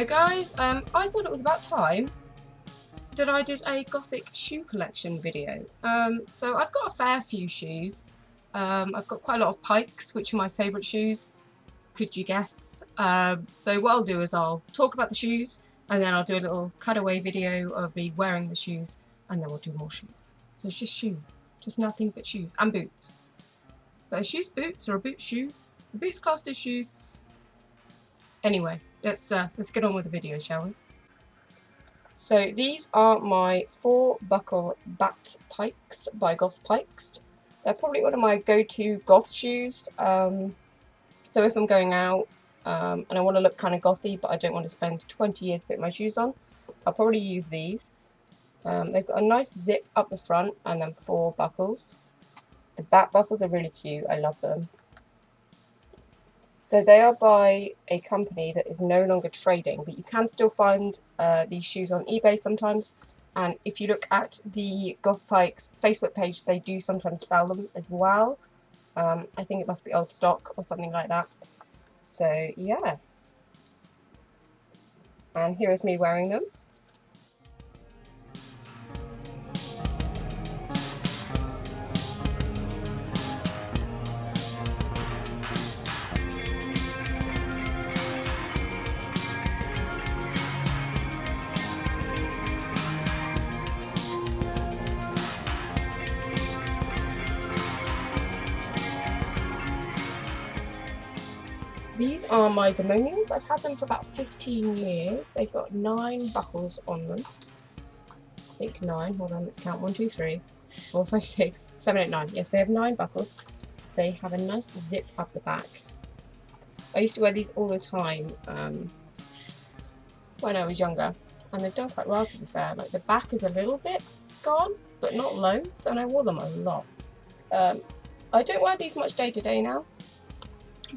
guys, I thought it was about time that I did a gothic shoe collection video. So I've got a fair few shoes. I've got quite a lot of Pikes, which are my favourite shoes. Could you guess? So what I'll do is I'll talk about the shoes, and then I'll do a little cutaway video of me wearing the shoes, and then we'll do more shoes. So it's just shoes. Just nothing but shoes. And boots. But are shoes boots or are boots shoes? Are boots classed as shoes? Anyway, let's get on with the video, shall we? So these are my 4-buckle bat Pikes by Goth Pikes. They're probably one of my go-to goth shoes. So if I'm going out and I want to look kind of gothy, but I don't want to spend 20 years putting my shoes on, I'll probably use these. They've got a nice zip up the front and then 4 buckles. The bat buckles are really cute. I love them. So they are by a company that is no longer trading, but you can still find these shoes on eBay sometimes. And if you look at the Goth Pikes Facebook page, they do sometimes sell them as well. I think it must be old stock or something like that. So yeah. And here is me wearing them. These are my Demonias. I've had them for about 15 years. They've got 9 buckles on them. I think 9. Hold on, let's count. 1, 2, 3, 4, 5, 6, 7, 8, 9. Yes, they have 9 buckles. They have a nice zip up the back. I used to wear these all the time when I was younger. And they've done quite well, to be fair. Like, the back is a little bit gone, but not loads. And I wore them a lot. I don't wear these much day to day now.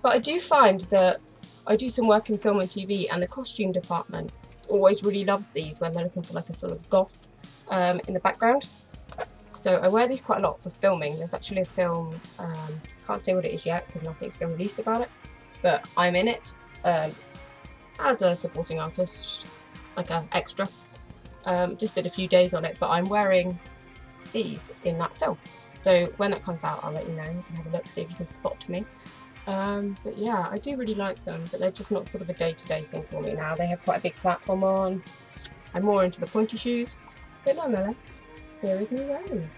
But I do find that I do some work in film and TV, and the costume department always really loves these when they're looking for like a sort of goth in the background. So I wear these quite a lot for filming. There's actually a film, can't say what it is yet because nothing's been released about it, but I'm in it as a supporting artist, like an extra. Just did a few days on it, but I'm wearing these in that film. So when that comes out, I'll let you know. You can have a look, see if you can spot me. But yeah, I do really like them, but they're just not sort of a day-to-day thing for me now. They have quite a big platform on. I'm more into the pointy shoes, but nonetheless, here is me wearing them.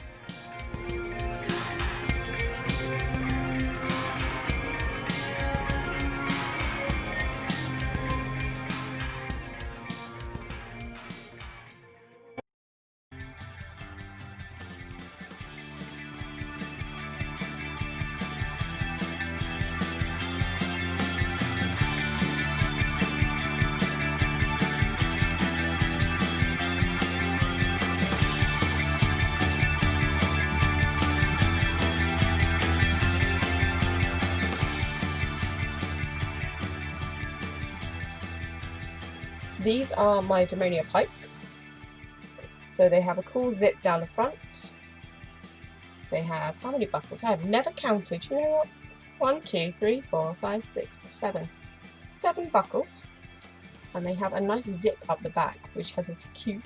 These are my Demonia Pikes. So they have a cool zip down the front. They have, how many buckles? I have never counted. You know what? 1, 2, 3, 4, 5, 6, 7. 7 buckles. And they have a nice zip up the back, which has a cute,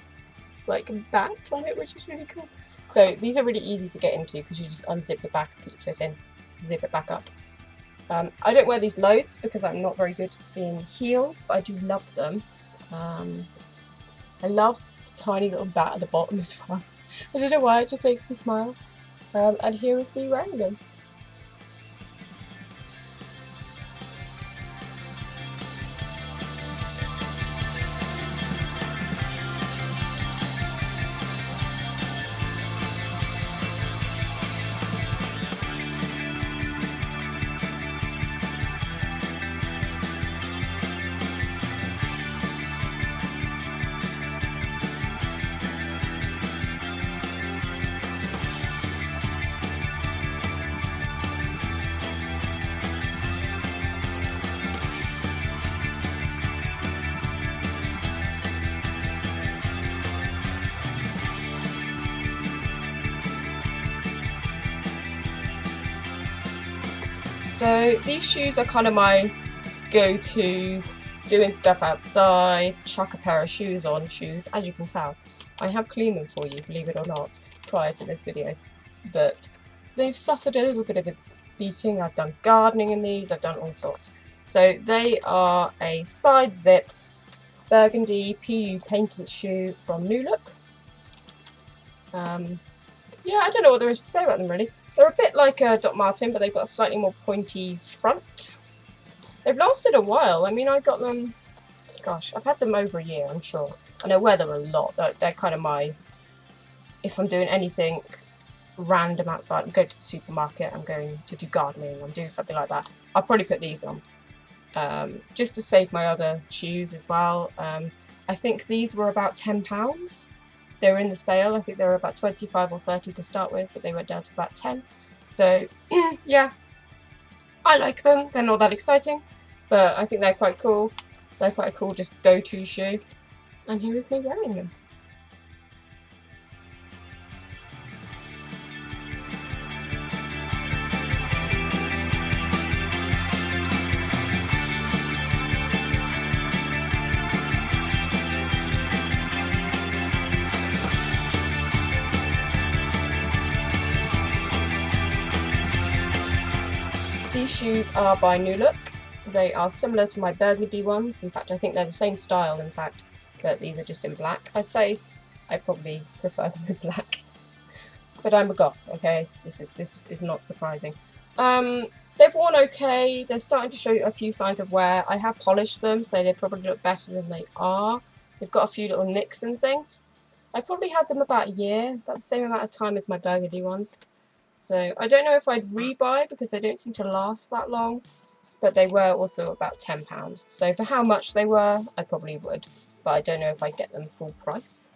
like, bat on it, which is really cool. So these are really easy to get into because you just unzip the back and put your foot in, zip it back up. I don't wear these loads because I'm not very good in heels, but I do love them. I love the tiny little bat at the bottom as well. I don't know why, it just makes me smile. And here is me wearing them. So these shoes are kind of my go-to doing stuff outside, chuck a pair of shoes on, as you can tell. I have cleaned them for you, believe it or not, prior to this video, but they've suffered a little bit of a beating. I've done gardening in these, I've done all sorts. So they are a side zip Burgundy PU painted shoe from New Look. Yeah, I don't know what there is to say about them really. They're a bit like a Doc Marten, but they've got a slightly more pointy front. They've lasted a while. I mean, I got them, gosh, I've had them over a year, I'm sure. And I wear them a lot. They're kind of my, if I'm doing anything random outside, I'm going to the supermarket, I'm going to do gardening, I'm doing something like that, I'll probably put these on. Just to save my other shoes as well. I think these were about £10. They were in the sale. I think they were about 25 or 30 to start with, but they went down to about 10. So yeah, I like them. They're not that exciting, but I think they're quite cool. They're quite a cool just go-to shoe. And here is me wearing them. These shoes are by New Look. They are similar to my Burgundy ones. In fact, I think they're the same style, in fact, but these are just in black. I'd say I probably prefer them in black. But I'm a goth, okay? This is not surprising. They've worn okay. They're starting to show a few signs of wear. I have polished them, so they probably look better than they are. They've got a few little nicks and things. I probably had them about a year, about the same amount of time as my Burgundy ones. So I don't know if I'd rebuy because they don't seem to last that long, but they were also about £10. So for how much they were, I probably would, but I don't know if I'd get them full price.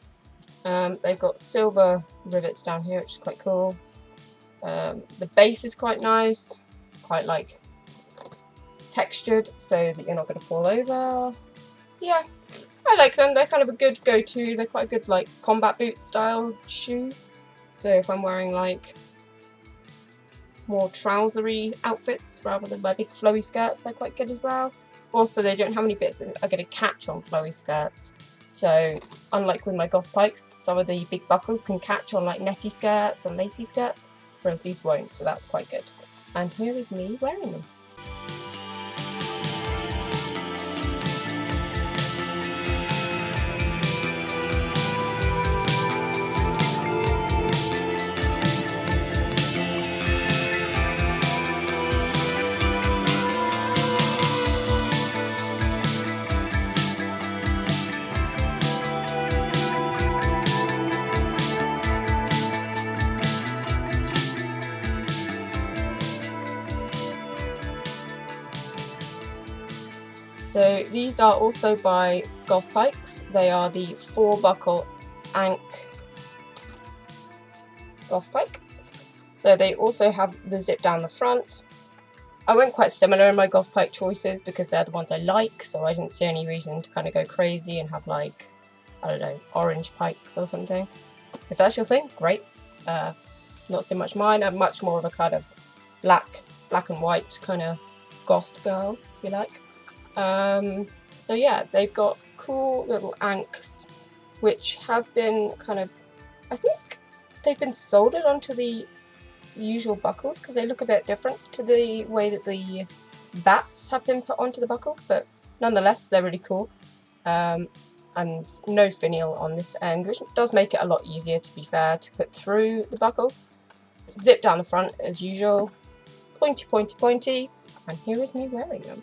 They've got silver rivets down here, which is quite cool. The base is quite nice, it's quite like textured so that you're not going to fall over. Yeah, I like them. They're kind of a good go-to. They're quite a good like combat boot style shoe. So if I'm wearing like more trousery outfits rather than my big flowy skirts, they're quite good as well. Also, they don't have any bits that are going to catch on flowy skirts. So unlike with my Goth Pikes, some of the big buckles can catch on like netty skirts and lacy skirts, whereas these won't, so that's quite good. And here is me wearing them. So these are also by Goth Pikes. They are the 4-buckle Ankh Goth Pike. So they also have the zip down the front. I went quite similar in my Goth Pike choices because they're the ones I like, so I didn't see any reason to kind of go crazy and have like, I don't know, orange pikes or something. If that's your thing, great. Not so much mine. I'm much more of a kind of black and white kind of goth girl, if you like. So yeah, they've got cool little ankhs which have been kind of, I think they've been soldered onto the usual buckles because they look a bit different to the way that the bats have been put onto the buckle, but nonetheless they're really cool. And no finial on this end, which does make it a lot easier, to be fair, to put through the buckle. Zip down the front as usual, pointy pointy pointy, and here is me wearing them.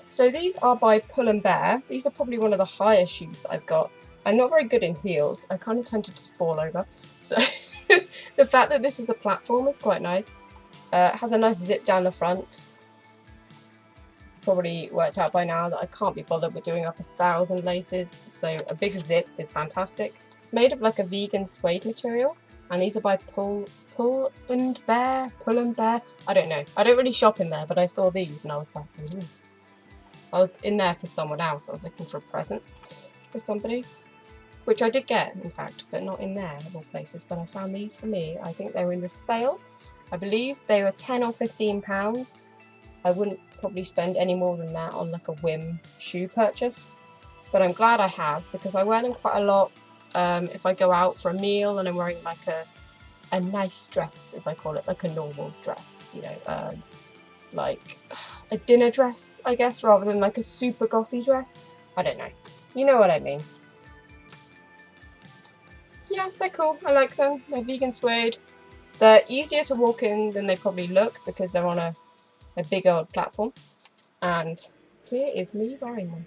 So these are by Pull&Bear. These are probably one of the higher shoes that I've got. I'm not very good in heels. I kind of tend to just fall over. So the fact that this is a platform is quite nice. It has a nice zip down the front. probably worked out by now that I can't be bothered with doing up 1,000 laces, so a big zip is fantastic. Made of like a vegan suede material, and these are by Pull&Bear. I don't know. I don't really shop in there, but I saw these and I was like, ooh. I was in there for someone else. I was looking for a present for somebody, which I did get, in fact, but not in there of all places. But I found these for me. I think they were in the sale. I believe they were £10 or £15. I wouldn't probably spend any more than that on like a whim shoe purchase, but I'm glad I have, because I wear them quite a lot if I go out for a meal and I'm wearing like a nice dress, as I call it, like a normal dress, you know, like a dinner dress, I guess, rather than like a super gothy dress. I don't know. You know what I mean. Yeah, they're cool. I like them. They're vegan suede. They're easier to walk in than they probably look because they're on a big old platform. And here is me wearing them.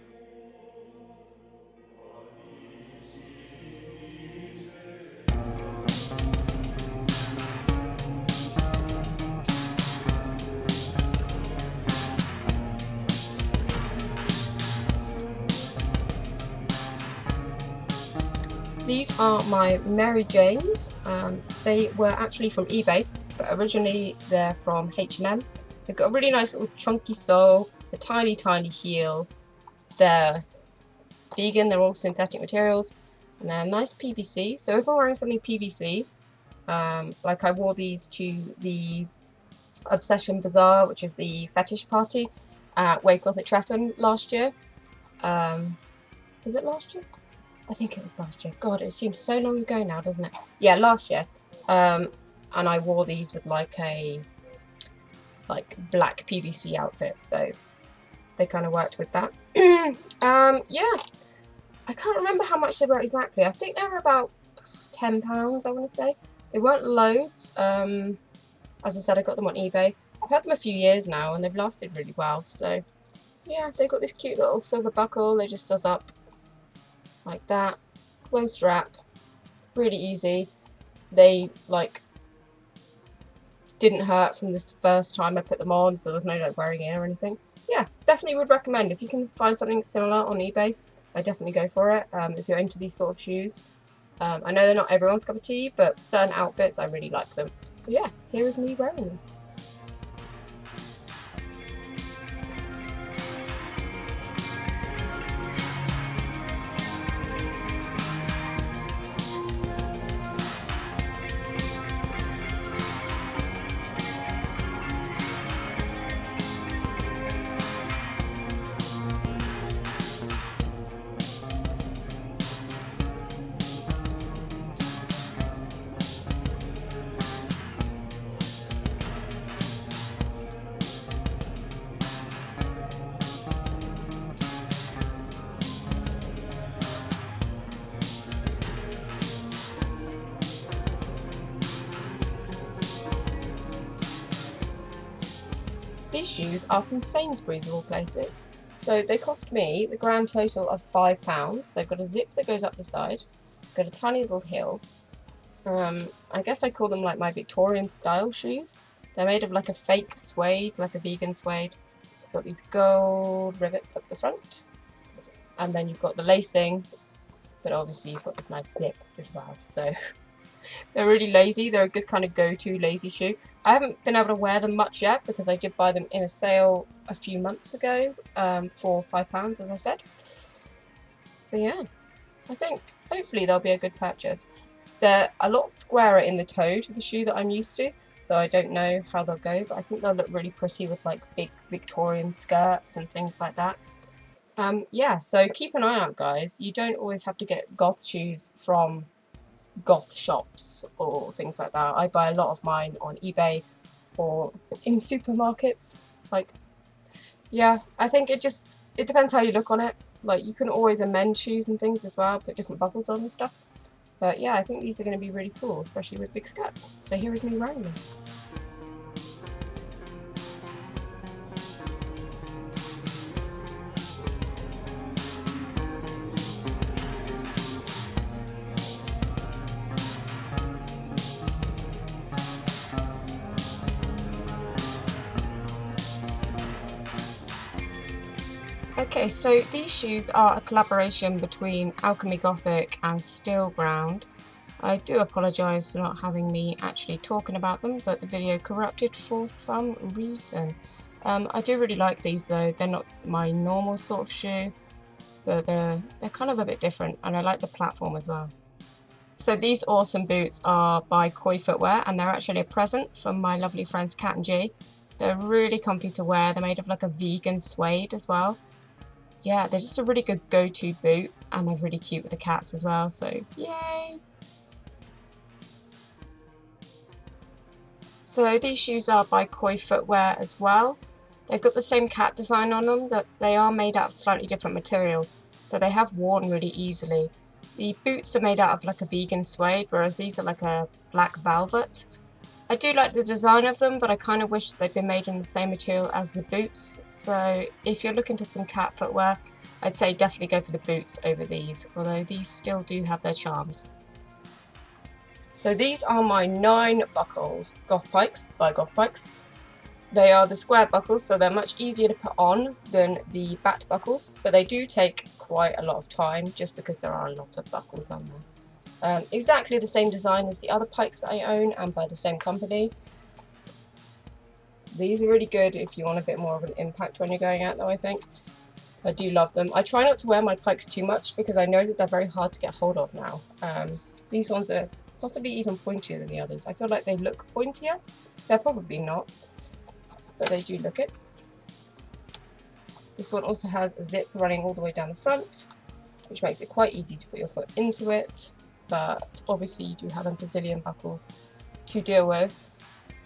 These are my Mary Janes. They were actually from eBay, but originally they're from H&M. They've got a really nice little chunky sole, a tiny, tiny heel. They're vegan, they're all synthetic materials, and they're nice PVC. So if I'm wearing something PVC, like I wore these to the Obsession Bazaar, which is the fetish party at Gothic Treffin last year. Was it last year? I think it was last year. God, it seems so long ago now, doesn't it? Yeah, last year. And I wore these with like a black PVC outfit, so they kind of worked with that. Yeah, I can't remember how much they were exactly. I think they were about £10, I want to say. They weren't loads. As I said, I got them on eBay. I've had them a few years now and they've lasted really well. So yeah, they've got this cute little silver buckle. They just does up like that. One strap. Really easy. They like didn't hurt from this first time I put them on, so there was no like wearing in or anything. Yeah, definitely would recommend. If you can find something similar on eBay, I definitely go for it if you're into these sort of shoes. I know they're not everyone's cup of tea, but for certain outfits I really like them. So yeah, here is me wearing them. These shoes are from Sainsbury's of all places. So they cost me the grand total of £5. They've got a zip that goes up the side, got a tiny little heel. I guess I call them like my Victorian style shoes. They're made of like a fake suede, like a vegan suede. Got these gold rivets up the front. And then you've got the lacing, but obviously you've got this nice snip as well. So they're really lazy. They're a good kind of go-to lazy shoe. I haven't been able to wear them much yet because I did buy them in a sale a few months ago for £5, as I said. So yeah, I think hopefully they'll be a good purchase. They're a lot squarer in the toe to the shoe that I'm used to, so I don't know how they'll go, but I think they'll look really pretty with like big Victorian skirts and things like that. Yeah, so keep an eye out, guys. You don't always have to get goth shoes from goth shops or things like that. I buy a lot of mine on eBay or in supermarkets. Like, yeah, I think it depends how you look on it. Like, you can always amend shoes and things as well, put different buckles on and stuff. But yeah, I think these are going to be really cool, especially with big skirts. So here is me wearing them. Okay, so these shoes are a collaboration between Alchemy Gothic and Steelground. I do apologise for not having me actually talking about them, but the video corrupted for some reason. I do really like these though. They're not my normal sort of shoe, but they're kind of a bit different, and I like the platform as well. So these awesome boots are by Footwear, and they're actually a present from my lovely friends Kat and G. They're really comfy to wear. They're made of like a vegan suede as well. Yeah, they're just a really good go-to boot, and they're really cute with the cats as well, so yay! So these shoes are by Footwear as well. They've got the same cat design on them, that they are made out of slightly different material, so they have worn really easily. The boots are made out of like a vegan suede, whereas these are like a black velvet. I do like the design of them, but I kind of wish they'd been made in the same material as the boots. So if you're looking for some cat footwear, I'd say definitely go for the boots over these, although these still do have their charms. So these are my 9-buckle Goth Pikes by Goth Pikes. They are the square buckles, so they're much easier to put on than the bat buckles, but they do take quite a lot of time just because there are a lot of buckles on there. Exactly the same design as the other pikes that I own, and by the same company. These are really good if you want a bit more of an impact when you're going out though, I think. I do love them. I try not to wear my pikes too much because I know that they're very hard to get hold of now. These ones are possibly even pointier than the others. I feel like they look pointier. They're probably not, but they do look it. This one also has a zip running all the way down the front, which makes it quite easy to put your foot into it. But obviously you do have a bazillion buckles to deal with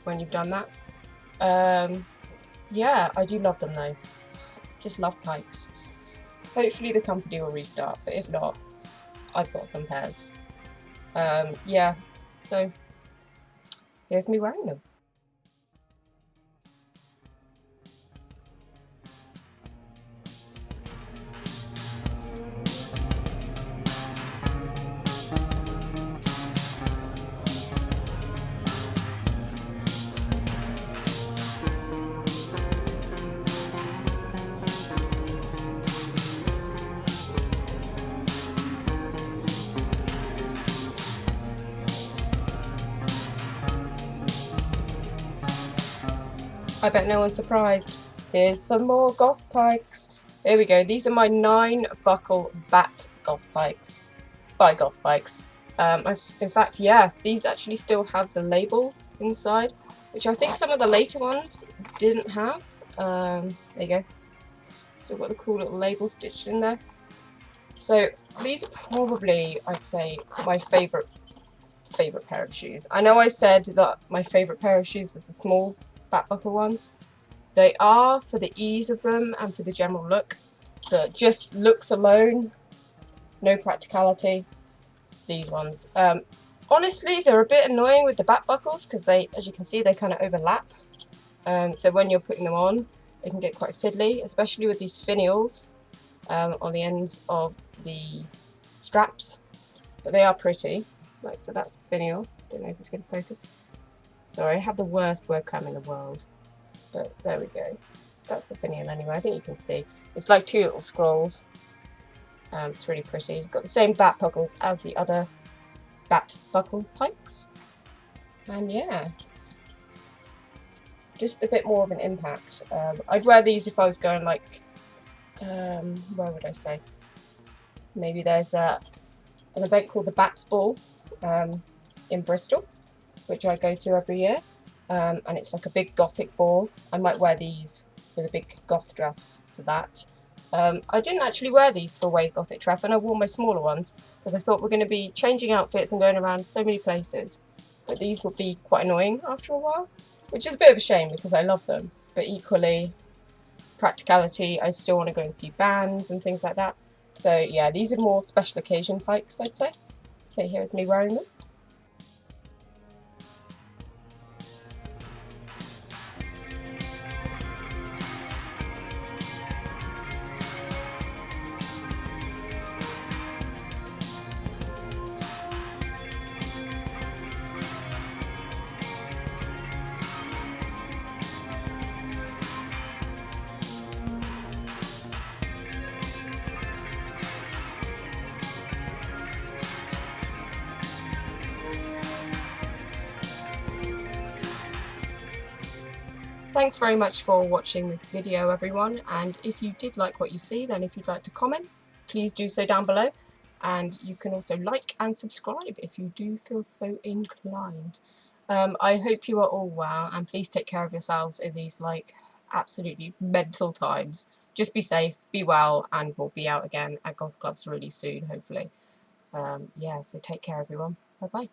when you've done that. Yeah, I do love them though. Just love pikes. Hopefully the company will restart, but if not, I've got some pairs. Yeah, so here's me wearing them. I bet no one's surprised. Here's some more Goth Pikes. Here we go. These are my 9-buckle bat Goth Pikes by Goth Pikes. In fact, yeah, these actually still have the label inside, which I think some of the later ones didn't have. There you go. Still got the cool little label stitched in there. So these are probably, I'd say, my favourite pair of shoes. I know I said that my favourite pair of shoes was the small bat buckle ones. They are for the ease of them and for the general look, but just looks alone, no practicality. These ones, honestly, they're a bit annoying with the bat buckles because they, as you can see, they kind of overlap. So when you're putting them on, they can get quite fiddly, especially with these finials on the ends of the straps. But they are pretty. Right, so that's a finial. Don't know if it's going to focus. Sorry, I have the worst webcam in the world, but there we go. That's the finial anyway. I think you can see. It's like 2 little scrolls. It's really pretty. Got the same bat buckles as the other bat buckle pikes. And yeah, just a bit more of an impact. I'd wear these if I was going like, where would I say? Maybe there's an event called the Bats Ball in Bristol, which I go to every year, and it's like a big gothic ball. I might wear these with a big goth dress for that. I didn't actually wear these for Wave Gothic Treff, and I wore my smaller ones because I thought we're going to be changing outfits and going around so many places, but these would be quite annoying after a while, which is a bit of a shame because I love them, but equally, practicality, I still want to go and see bands and things like that. So yeah, these are more special occasion pikes, I'd say. Okay, here's me wearing them. Thanks very much for watching this video, everyone, and if you did like what you see, then if you'd like to comment, please do so down below, and you can also like and subscribe if you do feel so inclined. I hope you are all well, and please take care of yourselves in these like absolutely mental times. Just be safe, be well, and we'll be out again at Goth Clubs really soon, hopefully. Yeah, so take care everyone. Bye bye.